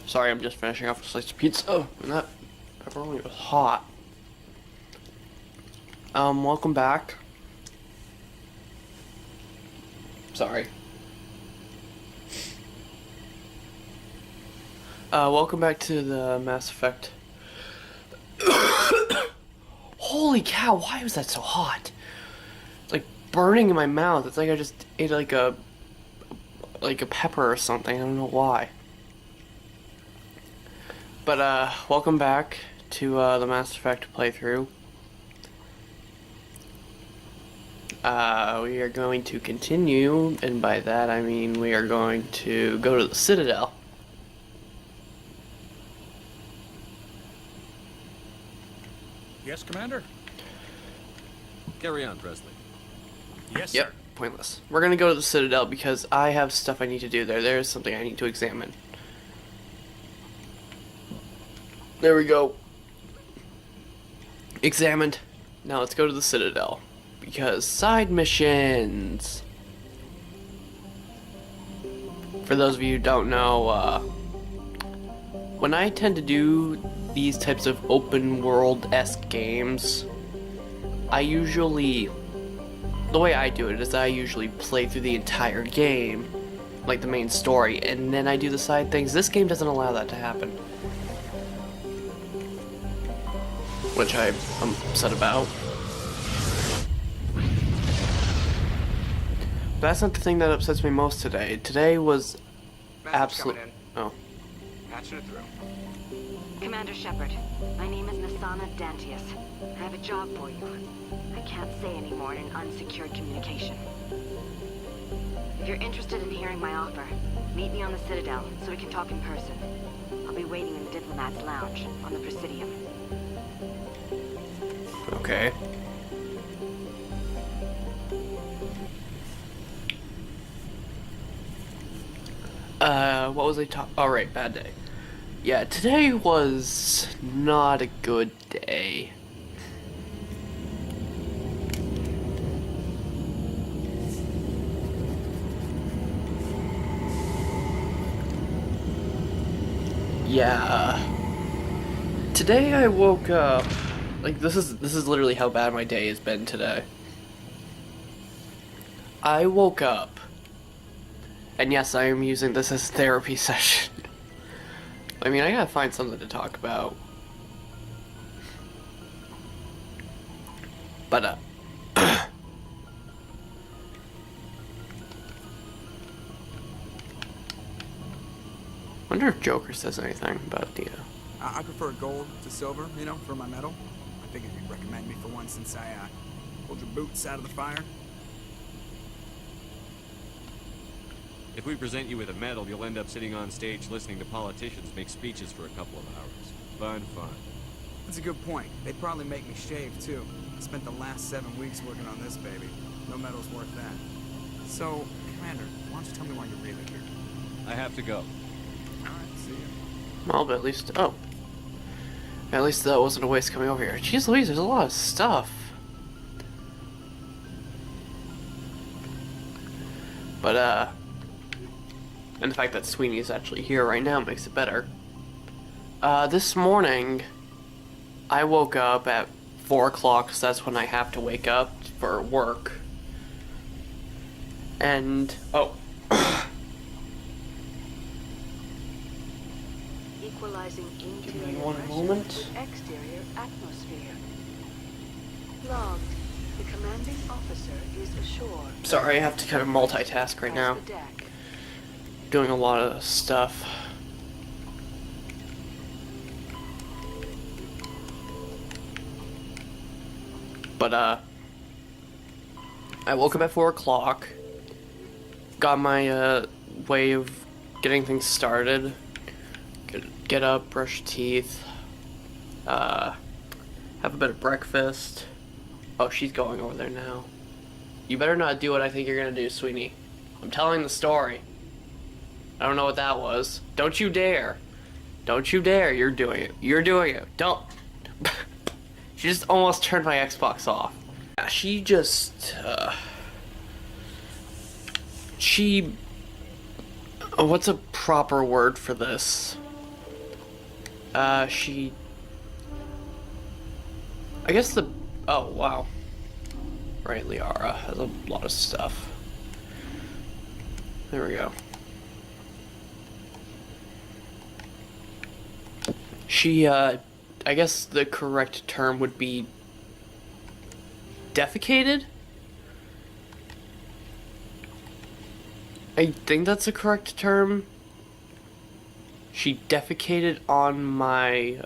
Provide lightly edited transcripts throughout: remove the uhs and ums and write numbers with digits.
Sorry, I'm just finishing off a slice of pizza, and that pepperoni was hot. Welcome back. Sorry. Welcome back to the Mass Effect. Holy cow, why was that so hot? It's like burning in my mouth. It's like I just ate like a pepper or something. I don't know why. But welcome back to the Mass Effect playthrough. We are going to continue, and by that I mean we are going to go to the Citadel. Yes, Commander? Carry on, Presley. Yes, Yep, sir. pointless. We're gonna go to the Citadel because I have stuff I need to do there. There's something I need to examine. There we go. Examined. Now let's go to the Citadel. Because side missions! For those of you who don't know, when I tend to do these types of open world-esque games, I usually, the way I do it is I usually play through the entire game, like the main story, and then I do the side things. This game doesn't allow that to happen, which I'm upset about. But that's not the thing that upsets me most today. Today was absolute. Oh. Patching it through. Commander Shepard, my name is Nasana Dantius. I have a job for you. I can't say anymore in an unsecured communication. If you're interested in hearing my offer, meet me on the Citadel so we can talk in person. I'll be waiting in the Diplomat's Lounge on the Presidium. Okay. What was I talking? Oh, right, bad day. Yeah, today was not a good day. Yeah. Today I woke up. Like this is literally how bad my day has been today. I woke up. And yes, I am using this as therapy session. I mean, I gotta find something to talk about. But, wonder if Joker says anything about the, I prefer gold to silver, you know, for my medal. I figured you'd recommend me for one since I pulled your boots out of the fire. If we present you with a medal, you'll end up sitting on stage listening to politicians make speeches for a couple of hours. Fun, fun. That's a good point. They'd probably make me shave, too. I spent the last 7 weeks working on this baby. No medal's worth that. So, Commander, why don't you tell me why you're really here? I have to go. Alright, see ya. well, but at least, oh. At least that wasn't a waste coming over here. Jeez Louise, there's a lot of stuff. But, and the fact that Sweeney's actually here right now makes it better. This morning, I woke up at 4 o'clock, because that's when I have to wake up for work. And, oh. Equalizing Give me interior one pressure moment. with exterior atmosphere. Logged. The commanding officer is ashore. Sorry, I have to kind of multitask right now. Across the deck. Doing a lot of stuff. But, I woke up at 4 o'clock. Got my, way of getting things started. Get up, brush teeth. Have a bit of breakfast. Oh, she's going over there now. You better not do what I think you're gonna do, Sweeney. I'm telling the story. I don't know what that was. Don't you dare. Don't you dare. You're doing it. You're doing it. Don't. She just almost turned my Xbox off. Yeah, she just, she... what's a proper word for this? She... I guess the... Oh, wow. Right, Liara has a lot of stuff. There we go. She, I guess the correct term would be defecated? I think that's the correct term. She defecated on my,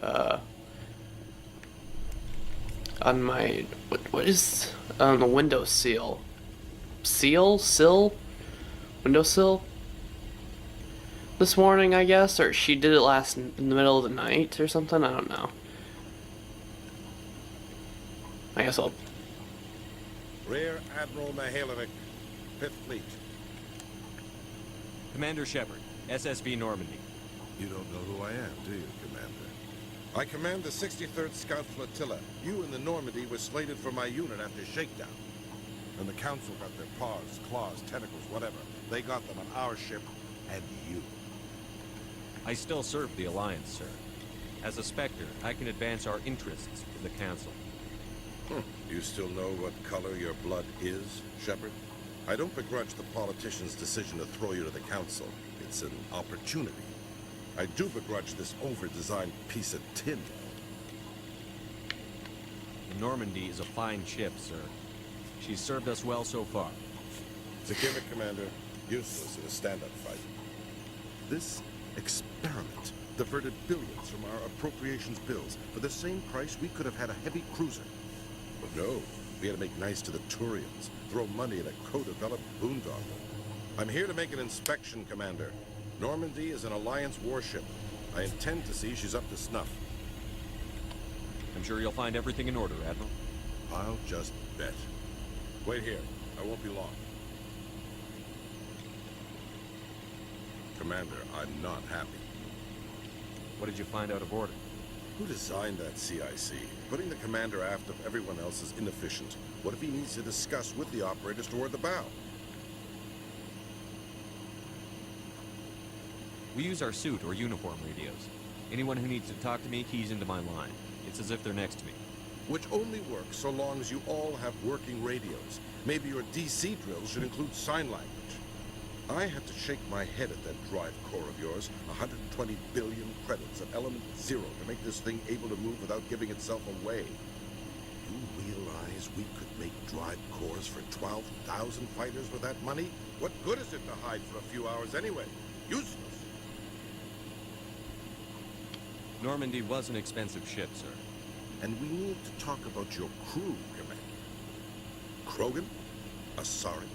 what is, on the windowsill. Sill? Windowsill? This morning, I guess, or she did it in the middle of the night or something, I don't know. I guess I'll... Rear Admiral Mihailovic, 5th Fleet. Commander Shepard, SSV Normandy. You don't know who I am, do you, Commander? I command the 63rd Scout Flotilla. You and the Normandy were slated for my unit after shakedown. And the Council got their paws, claws, tentacles, whatever. They got them on our ship, and you. I still serve the Alliance, sir. As a Spectre, I can advance our interests to the Council. You still know what color your blood is, Shepard? I don't begrudge the politician's decision to throw you to the Council. It's an opportunity. I do begrudge this over-designed piece of tin. The Normandy is a fine ship, sir. She's served us well so far. It's a gimmick, Commander. Useless in a stand-up fight. This experiment diverted billions from our appropriations bills. For the same price, we could have had a heavy cruiser. But no, we had to make nice to the Turians, throw money at a co-developed boondoggle. I'm here to make an inspection, Commander. Normandy is an Alliance warship. I intend to see she's up to snuff. I'm sure you'll find everything in order, Admiral. I'll just bet. Wait here. I won't be long. Commander, I'm not happy. What did you find out of order? Who designed that CIC? Putting the commander aft of everyone else is inefficient. What if he needs to discuss with the operators toward the bow? We use our suit or uniform radios. Anyone who needs to talk to me keys into my line. It's as if they're next to me. Which only works so long as you all have working radios. Maybe your DC drills should include sign language. I had to shake my head at that drive core of yours. 120 billion credits of element 0 to make this thing able to move without giving itself away. You realize we could make drive cores for 12,000 fighters with that money? What good is it to hide for a few hours anyway? Useless. Normandy was an expensive ship, sir. And we need to talk about your crew, Commander. Krogan? Asari?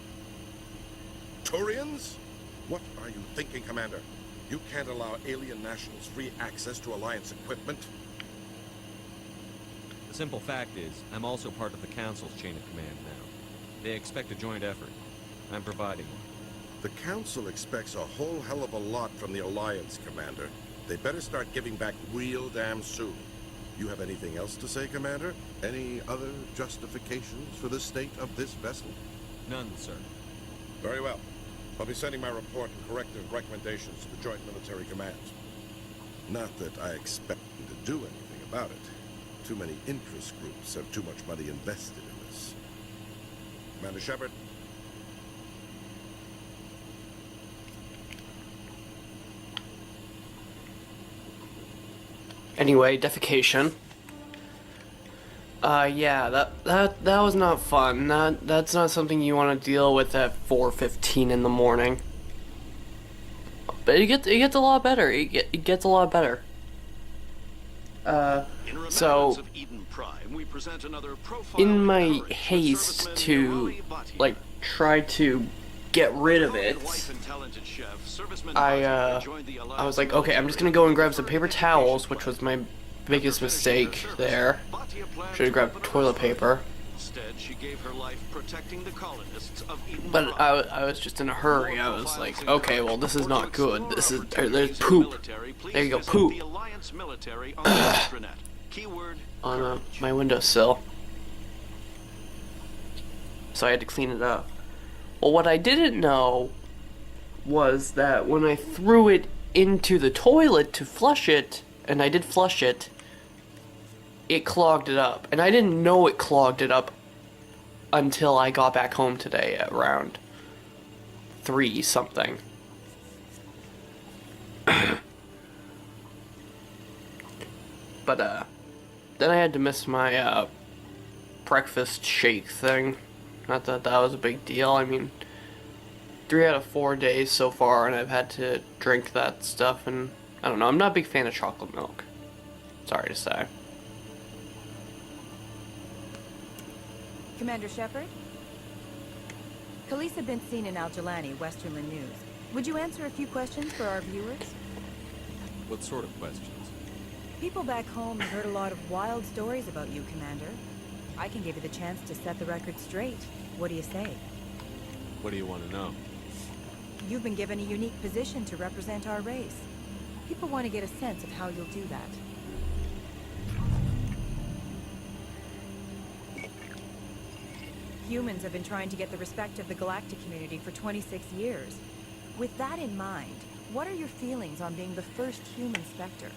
Turians? What are you thinking, Commander? You can't allow alien nationals free access to Alliance equipment? The simple fact is, I'm also part of the Council's chain of command now. They expect a joint effort. I'm providing one. The Council expects a whole hell of a lot from the Alliance, Commander. They better start giving back real damn soon. You have anything else to say, Commander? Any other justifications for the state of this vessel? None, sir. Very well. I'll be sending my report and corrective recommendations to the Joint Military Commands. Not that I expect them to do anything about it. Too many interest groups have too much money invested in this. Commander Shepard? Anyway, defecation. Yeah, that was not fun. That's not something you want to deal with at 4:15 in the morning. But it gets a lot better. It gets a lot better. So in my haste to like try to get rid of it, I was like, okay, I'm just gonna go and grab some paper towels, which was my biggest mistake there. Should have grabbed toilet paper. But I was just in a hurry. I was like, okay, well, this is not good. There's poop. There you go, poop. On my windowsill. So I had to clean it up. Well, what I didn't know was that when I threw it into the toilet to flush it and I did flush it, it clogged it up. And I didn't know it clogged it up until I got back home today at around 3 something. But, then I had to miss my, breakfast shake thing. Not that that was a big deal. I mean, 3 out of 4 days so far, and I've had to drink that stuff, and I don't know, I'm not a big fan of chocolate milk. Sorry to say. Commander Shepard? Khalees had been seen in Al-Jalani, Westerland News. Would you answer a few questions for our viewers? What sort of questions? People back home have heard a lot of wild stories about you, Commander. I can give you the chance to set the record straight. What do you say? What do you want to know? You've been given a unique position to represent our race. People want to get a sense of how you'll do that. Humans have been trying to get the respect of the galactic community for 26 years. With that in mind, what are your feelings on being the first human Spectre?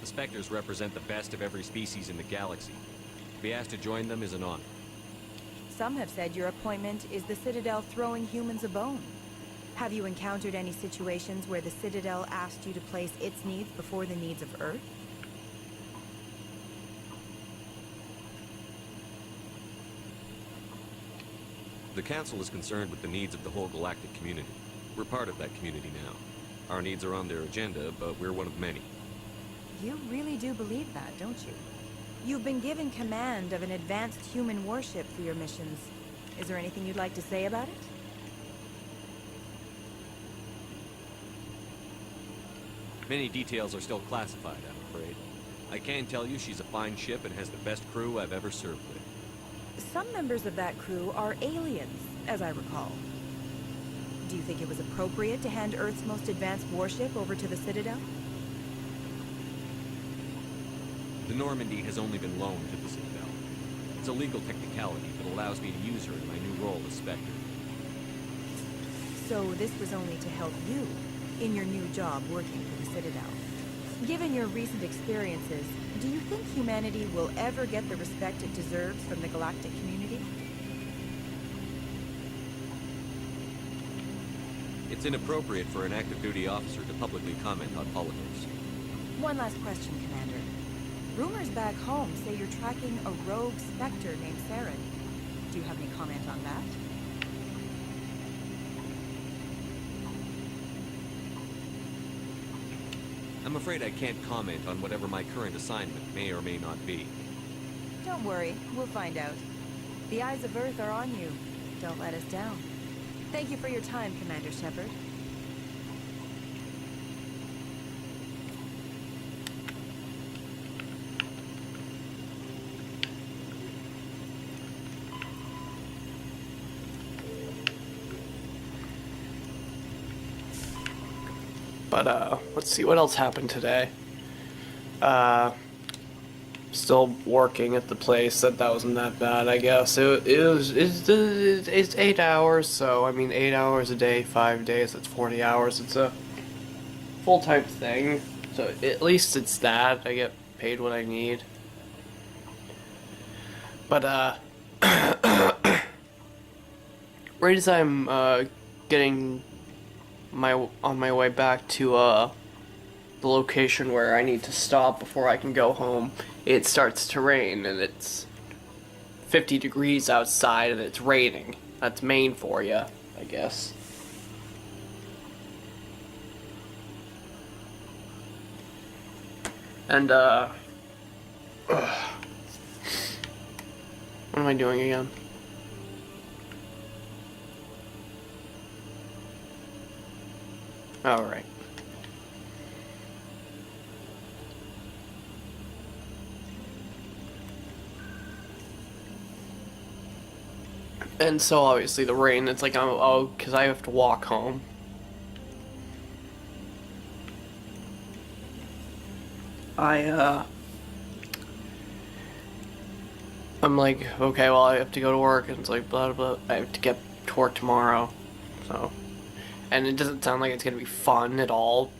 The Spectres represent the best of every species in the galaxy. To be asked to join them is an honor. Some have said your appointment is the Citadel throwing humans a bone. Have you encountered any situations where the Citadel asked you to place its needs before the needs of Earth? The Council is concerned with the needs of the whole galactic community. We're part of that community now. Our needs are on their agenda, but we're one of many. You really do believe that, don't you? You've been given command of an advanced human warship for your missions. Is there anything you'd like to say about it? Many details are still classified, I'm afraid. I can tell you she's a fine ship and has the best crew I've ever served with. Some members of that crew are aliens, as I recall. Do you think it was appropriate to hand Earth's most advanced warship over to the Citadel? The Normandy has only been loaned to the Citadel. It's a legal technicality that allows me to use her in my new role as Spectre. So this was only to help you in your new job working for the Citadel. Given your recent experiences, do you think humanity will ever get the respect it deserves from the galactic community? It's inappropriate for an active duty officer to publicly comment on politics. One last question, Commander. Rumors back home say you're tracking a rogue Spectre named Saren. Do you have any comment on that? I'm afraid I can't comment on whatever my current assignment may or may not be. Don't worry, we'll find out. The eyes of Earth are on you. Don't let us down. Thank you for your time, Commander Shepard. But, let's see, what else happened today? Still working at the place. That wasn't that bad, I guess. It's 8 hours, so, I mean, 8 hours a day, 5 days, that's 40 hours. It's a full-time thing, so at least it's that. I get paid what I need. But, right as I'm, getting on my way back to the location where I need to stop before I can go home, it starts to rain, and it's 50 degrees outside and it's raining. That's Maine for you, I guess. And what am I doing again? All right. And so obviously the rain, it's like, oh, because I have to walk home. I'm like, okay, well, I have to go to work, and it's like, blah, blah, blah. I have to get to work tomorrow, so. And it doesn't sound like it's gonna be fun at all.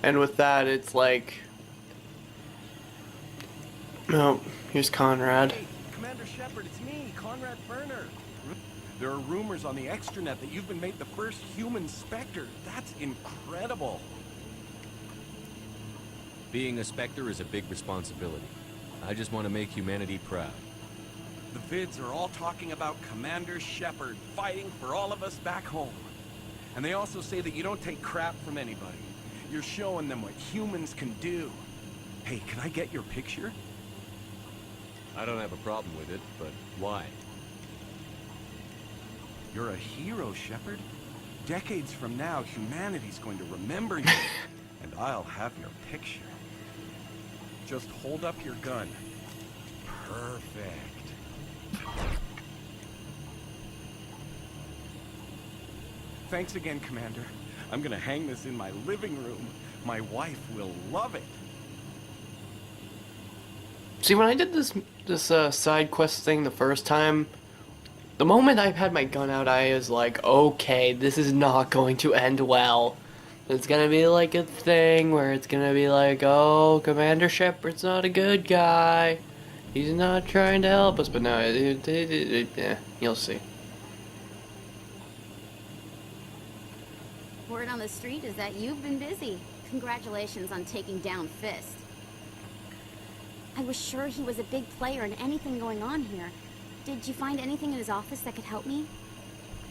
And with that, it's like, oh, here's Conrad. Hey, Commander Shepard, it's me, Conrad Berner. There are rumors on the extranet that you've been made the first human Spectre. That's incredible. Being a Spectre is a big responsibility. I just want to make humanity proud. The vids are all talking about Commander Shepard fighting for all of us back home. And they also say that you don't take crap from anybody. You're showing them what humans can do. Hey, can I get your picture? I don't have a problem with it, but why? You're a hero, Shepard. Decades from now, humanity's going to remember you. And I'll have your picture. Just hold up your gun. Perfect. Thanks again, Commander. I'm gonna hang this in my living room. My wife will love it. See, when I did this side quest thing the first time, the moment I had my gun out, I was like, okay, this is not going to end well. It's gonna be like a thing where it's gonna be like, oh, Commander Shepard's not a good guy. He's not trying to help us, but no, yeah, you'll see. Word on the street is that you've been busy. Congratulations on taking down Fist. I was sure he was a big player in anything going on here. Did you find anything in his office that could help me?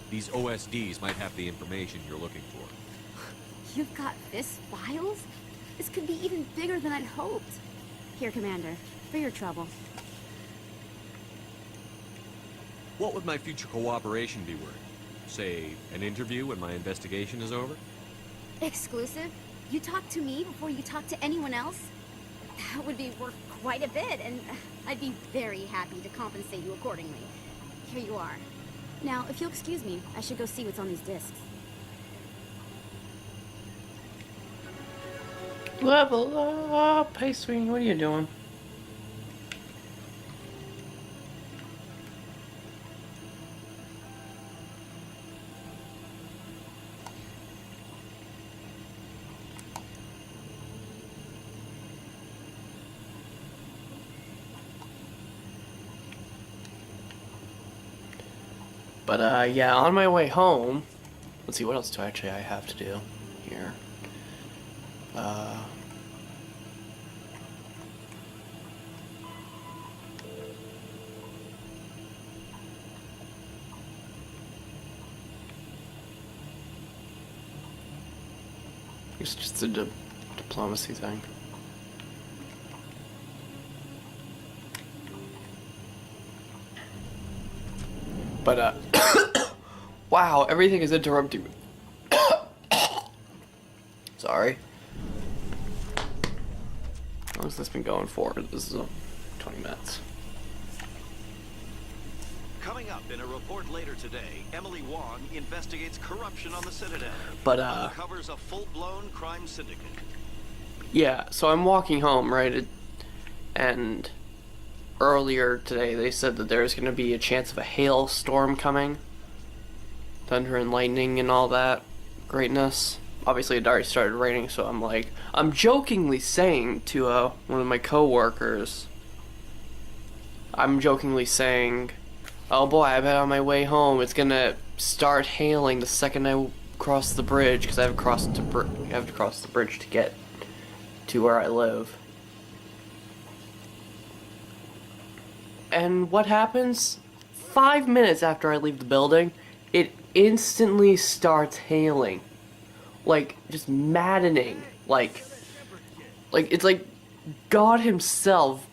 These OSDs might have the information you're looking for. You've got Fist files? This could be even bigger than I'd hoped. Here, Commander, for your trouble. What would my future cooperation be worth? Say, an interview when my investigation is over? Exclusive? You talk to me before you talk to anyone else? That would be worth quite a bit, and I'd be very happy to compensate you accordingly. Here you are. Now, if you'll excuse me, I should go see what's on these discs. Level up, hey Sweeney, what are you doing? But yeah, on my way home, let's see, what else do I have to do here? It's just a diplomacy thing. But wow, everything is interrupting me. Sorry. How long has this been going for? This is 20 minutes. Coming up in a report later today, Emily Wong investigates corruption on the Citadel. But uncovers a full-blown crime syndicate. Yeah, so I'm walking home, right? And earlier today they said that there's going to be a chance of a hailstorm coming. Thunder and lightning and all that greatness. Obviously it already started raining, so I'm jokingly saying to one of my co-workers, I'm jokingly saying, oh boy, I bet on my way home it's gonna start hailing the second I cross the bridge, because I have to cross the bridge to get to where I live. And what happens? 5 minutes after I leave the building, it instantly starts hailing. Like, just maddening. Like it's like God himself,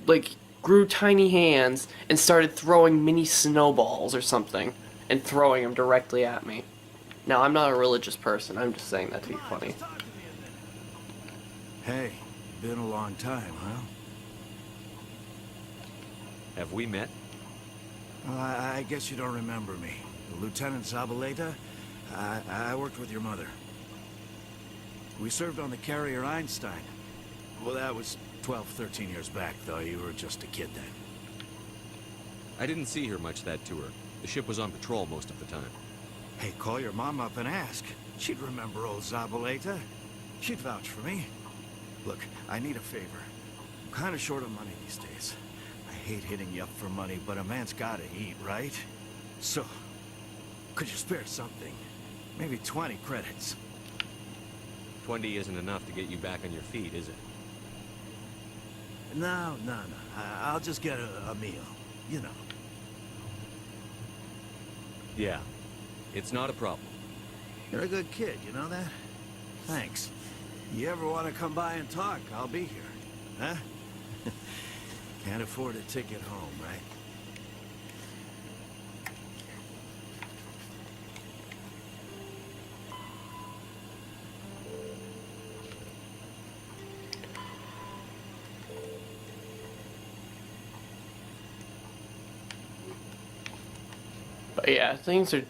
like, grew tiny hands and started throwing mini snowballs or something and throwing them directly at me. Now, I'm not a religious person. I'm just saying that to be funny. Hey, been a long time, huh? Have we met? Well, I guess you don't remember me. Lieutenant Zabaleta? I worked with your mother. We served on the carrier Einstein. Well, that was 12, 13 years back, though. You were just a kid then. I didn't see her much that tour. The ship was on patrol most of the time. Hey, call your mom up and ask. She'd remember old Zabaleta. She'd vouch for me. Look, I need a favor. I'm kind of short on money these days. I hate hitting you up for money, but a man's gotta eat, right? So, could you spare something? Maybe 20 credits. 20 isn't enough to get you back on your feet, is it? No. I'll just get a meal, you know. Yeah, it's not a problem. You're a good kid, you know that? Thanks. You ever want to come by and talk, I'll be here. Huh? Can't afford a ticket home, right? But yeah, things are.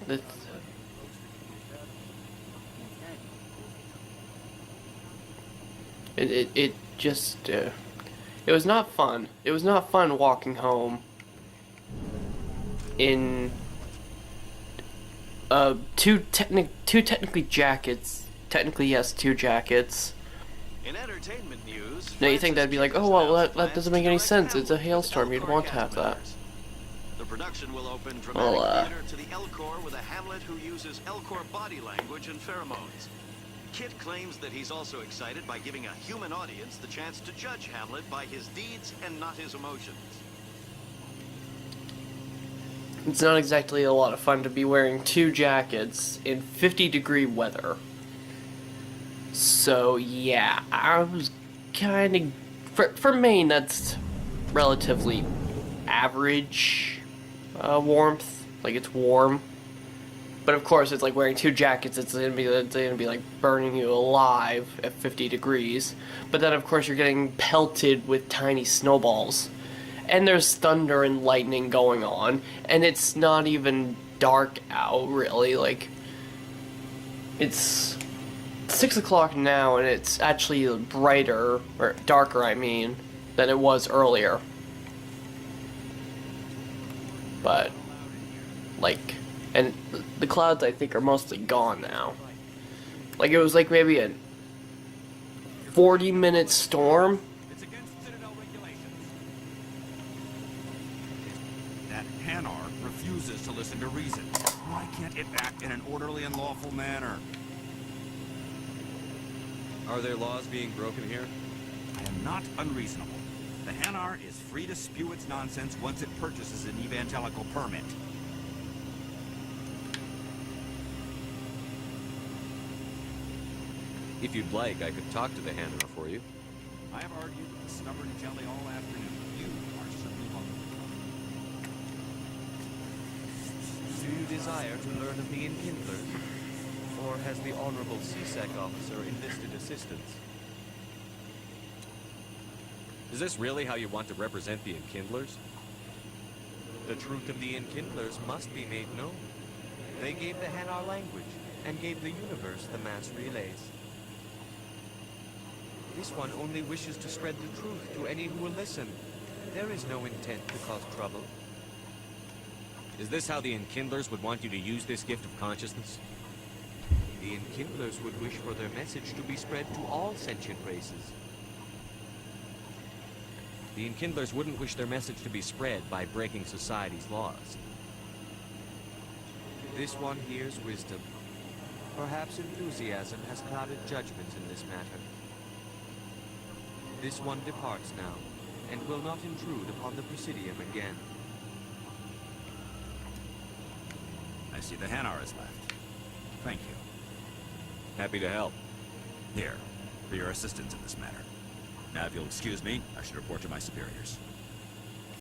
It just. It was not fun. It was not fun walking home in two technically jackets. Technically, yes, 2 jackets. In entertainment news, Now you think that'd be like, oh well, that doesn't make any sense. It's a hailstorm. You'd want to have that. The production will open dramatic theater to the Elcor with a Hamlet who uses Elcor body language and pheromones. Kit claims that he's also excited by giving a human audience the chance to judge Hamlet by his deeds and not his emotions. It's not exactly a lot of fun to be wearing 2 jackets in 50-degree weather. So yeah, I was kind of for Maine. That's relatively average warmth. Like, it's warm. But of course, it's like wearing 2 jackets. It's gonna be like burning you alive at 50 degrees. But then, of course, you're getting pelted with tiny snowballs, and there's thunder and lightning going on, and it's not even dark out really. Like, it's 6 o'clock now, and it's actually brighter or darker, I mean, than it was earlier. But like. And the clouds, I think, are mostly gone now. Like, it was like maybe a 40-minute storm. It's against Citadel regulations. That Hanar refuses to listen to reason. Why can't it act in an orderly and lawful manner? Are there laws being broken here? I am not unreasonable. The Hanar is free to spew its nonsense once it purchases an evangelical permit. If you'd like, I could talk to the Hannah for you. I have argued with the stubborn jelly all afternoon. You are certainly welcome. Do you desire to learn of the Enkindlers? Or has the Honorable CSEC officer enlisted assistance? Is this really how you want to represent the Enkindlers? The truth of the Enkindlers must be made known. They gave the Hanar language, and gave the universe the mass relays. This one only wishes to spread the truth to any who will listen. There is no intent to cause trouble. Is this how the Enkindlers would want you to use this gift of consciousness? The Enkindlers would wish for their message to be spread to all sentient races. The Enkindlers wouldn't wish their message to be spread by breaking society's laws. This one hears wisdom. Perhaps enthusiasm has clouded judgment in this matter. This one departs now, and will not intrude upon the Presidium again. I see the Hanar is left. Thank you. Happy to help. Here, for your assistance in this matter. Now, if you'll excuse me, I should report to my superiors.